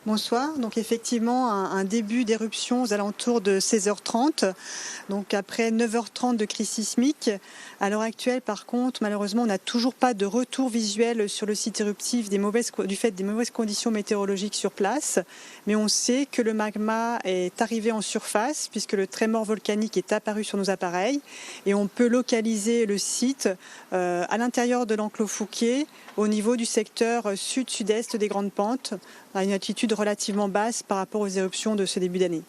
Bonsoir. Donc effectivement, un début d'éruption aux alentours de 16h30. Donc après 9h30 de crise sismique. À l'heure actuelle, par contre, malheureusement, on n'a toujours pas de retour visuel sur le site éruptif du fait des mauvaises conditions météorologiques sur place. Mais on sait que le magma est arrivé en surface puisque le trémor volcanique est apparu sur nos appareils. Et on peut localiser le site à l'intérieur de l'enclos Fouquier, au niveau du secteur sud-sud-est des Grandes Pentes, à une altitude relativement basse par rapport aux éruptions de ce début d'année.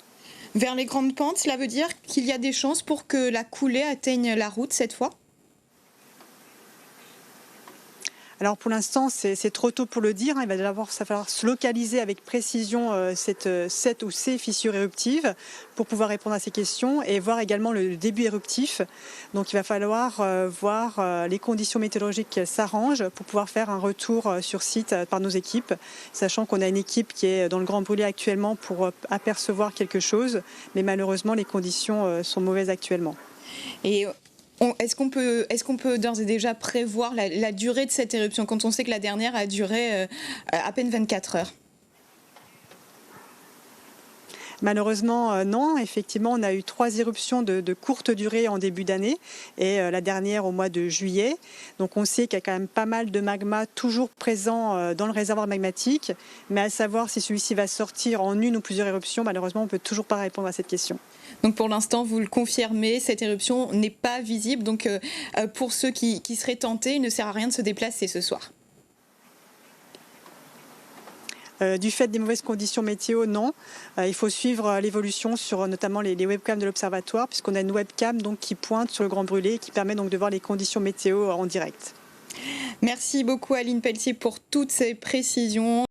Vers les Grandes Pentes, cela veut dire qu'il y a des chances pour que la coulée atteigne la route cette fois ? Alors pour l'instant, c'est trop tôt pour le dire. Il va d'abord falloir se localiser avec précision cette ou ces fissures éruptives pour pouvoir répondre à ces questions et voir également le début éruptif. Donc il va falloir voir les conditions météorologiques s'arrangent pour pouvoir faire un retour sur site par nos équipes, sachant qu'on a une équipe qui est dans le Grand Brûlé actuellement pour apercevoir quelque chose, mais malheureusement les conditions sont mauvaises actuellement. Et est-ce qu'on peut d'ores et déjà prévoir la durée de cette éruption quand on sait que la dernière a duré à peine 24 heures ? Malheureusement, non. Effectivement, on a eu 3 éruptions de courte durée en début d'année et la dernière au mois de juillet. Donc on sait qu'il y a quand même pas mal de magma toujours présent dans le réservoir magmatique. Mais à savoir si celui-ci va sortir en une ou plusieurs éruptions, malheureusement, on ne peut toujours pas répondre à cette question. Donc pour l'instant, vous le confirmez, cette éruption n'est pas visible. Donc pour ceux qui seraient tentés, il ne sert à rien de se déplacer ce soir. Du fait des mauvaises conditions météo, non. Il faut suivre l'évolution sur notamment les webcams de l'Observatoire, puisqu'on a une webcam donc, qui pointe sur le Grand Brûlé et qui permet donc de voir les conditions météo en direct. Merci beaucoup Aline Pelletier pour toutes ces précisions.